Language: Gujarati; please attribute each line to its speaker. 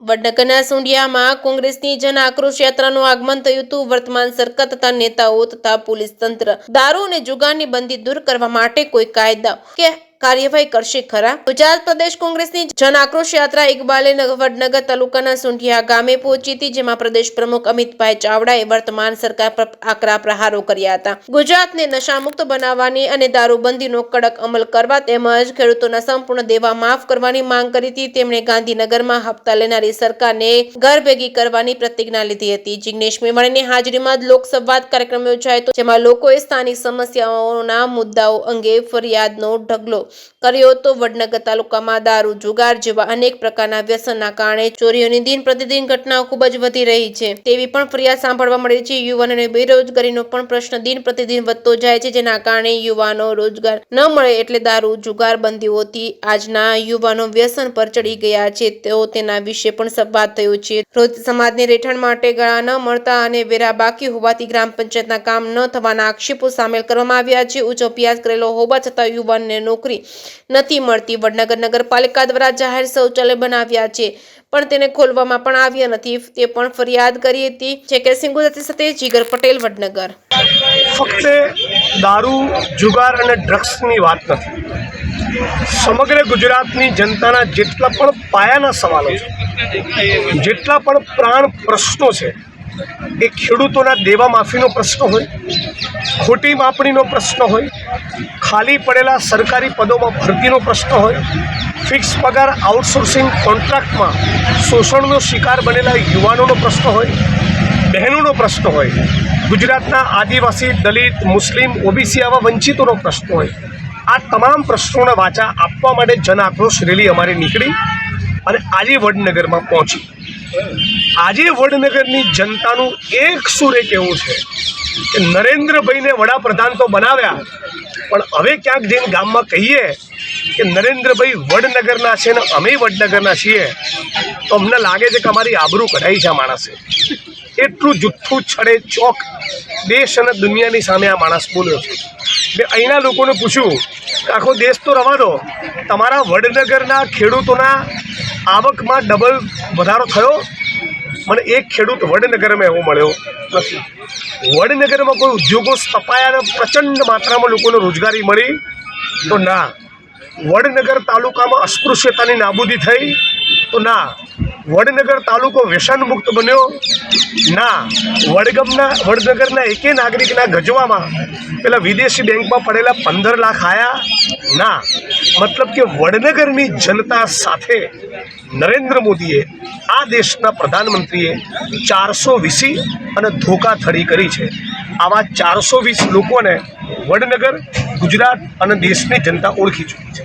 Speaker 1: વડનગરના સુંઢિયામાં કોંગ્રેસની જન આક્રોશ યાત્રાનું આગમન થયું હતું। વર્તમાન સરકાર તથા નેતાઓ તથા પોલીસ તંત્ર દારૂ અને જુગારની બંધી દૂર કરવા માટે કોઈ કાયદા કે કાર્યવાહી કરશે ખરા? ગુજરાત પ્રદેશ કોંગ્રેસની જન આક્રોશ યાત્રા ઇકબાલે વડનગર તાલુકાના સુંઢિયા ગામે પહોંચી હતી, જેમાં પ્રદેશ પ્રમુખ અમિતભાઈ ચાવડાએ વર્તમાન સરકાર પર આકરા પ્રહારો કર્યા હતા। ગુજરાતને નશામુક્ત બનાવવાની અને દારૂબંધીનો કડક અમલ કરવા તેમજ ખેડૂતોના સંપૂર્ણ દેવા માફ કરવાની માંગ કરી હતી। તેમણે ગાંધીનગરમાં હપ્તા લેનારી સરકારને ઘર ભેગી કરવાની પ્રતિજ્ઞા લીધી હતી। જિગ્નેશ મેવાણીની હાજરીમાં લોકસંવાદ કાર્યક્રમ યોજાયો હતો, જેમાં લોકોએ સ્થાનિક સમસ્યાઓના મુદ્દાઓ અંગે ફરિયાદનો ઢગલો કર્યો હતો। વડનગર તાલુકામાં દારૂ, જુગાર જેવા અનેક પ્રકારના વ્યસનના કારણે ચોરીઓની દિન પ્રતિદિન ઘટનાઓ ખૂબ જ વધી રહી છે તેવી પણ ફરિયાદ સાંભળવા મળી છે। યુવાનોને બેરોજગારીનો પણ પ્રશ્ન દિન પ્રતિદિન વધતો જાય છે, જેના કારણે યુવાનો રોજગાર ન મળે એટલે દારૂ, જુગાર બંધીઓથી આજના યુવાનો વ્યસન પર ચડી ગયા છે, તો તેના વિશે પણ સંવાદ થયો છે। રોજ સમાજને રહેઠાણ માટે ગાળા ન મળતા અને વેરા બાકી હોવાથી ગ્રામ પંચાયતના કામ ન થવાના આક્ષેપો સામેલ કરવામાં આવ્યા છે। ઉચ્ચ અભ્યાસ કરેલો હોવા છતાં યુવાનને નોકરી નથી મળતી। વડનગર નગરપાલિકા દ્વારા જાહેર શૌચાલય બનાવ્યા છે પણ તેને ખોલવામાં પણ આવ્યા નથી, તે પણ ફરિયાદ કરી હતી। જે સિંગુ સાથે જીગર પટેલ, વડનગર।
Speaker 2: ફક્ત દારૂ, જુગાર અને ડ્રગ્સની વાત નથી, સમગ્ર ગુજરાતની જનતાના જેટલા પણ પાયાના સવાલો છે, જેટલા પણ પ્રાણ પ્રશ્નો છે, એ ખેડૂતોના દેવા માફીનો પ્રશ્ન હોય, ખોટી માપણીનો પ્રશ્ન હોય, ખાલી પડેલા સરકારી પદોમાં ભરતીનો પ્રશ્ન હોય, ફિક્સ પગાર આઉટસોર્સિંગ કોન્ટ્રાક્ટમાં શોષણનો શિકાર બનેલા યુવાનોનો પ્રશ્ન હોય, બહેનોનો પ્રશ્ન હોય, ગુજરાતના આદિવાસી, દલિત, મુસ્લિમ, ઓબીસી આવા વંચિતોનો પ્રશ્ન હોય, આ તમામ પ્રશ્નોને વાચા આપવા માટે જન આક્રોશ રેલી અમારી નીકળી અને આજે વડનગરમાં પહોંચી। આજે વડનગરની જનતાનું એક સુરે કહેવું છે કે નરેન્દ્રભાઈને વડાપ્રધાન તો બનાવ્યા, પણ હવે ક્યાંક જઈને ગામમાં કહીએ કે નરેન્દ્રભાઈ વડનગરના છે ને અમે વડનગરના છીએ, તો અમને લાગે છે કે અમારી આબરૂ કઢાઈ છે આ માણસે। એટલું જુઠ્ઠું છડે ચોક દેશ અને દુનિયાની સામે આ માણસ બોલ્યો છે। મેં અહીંના લોકોને પૂછ્યું કે આખો દેશ તો રવા દો, તમારા વડનગરના ખેડૂતોના આવકમાં ડબલ વધારો થયો? મને એક ખેડૂત વડનગરમાં એવો મળ્યો નથી। વડનગરમાં કોઈ ઉદ્યોગો સ્થપાયા અને પ્રચંડ માત્રામાં લોકોને રોજગારી મળી તો ના। વડનગર તાલુકામાં અસ્પૃશ્યતાની નાબૂદી થઈ તો ના। વડનગર તાલુકો વ્યસન મુક્ત બન્યો ના। વડનગરના એકે નાગરિકના ગજવામાં પેલા વિદેશી બેંકમાં પડેલા 15 લાખ આયા ના। મતલબ કે વડનગરની જનતા સાથે નરેન્દ્ર મોદીએ, આ દેશના પ્રધાનમંત્રીએ 420 અને ધોકાધડી કરી છે। આવા 420 લોકોને વડનગર, ગુજરાત અને દેશની જનતા ઓળખી ચૂકી છે।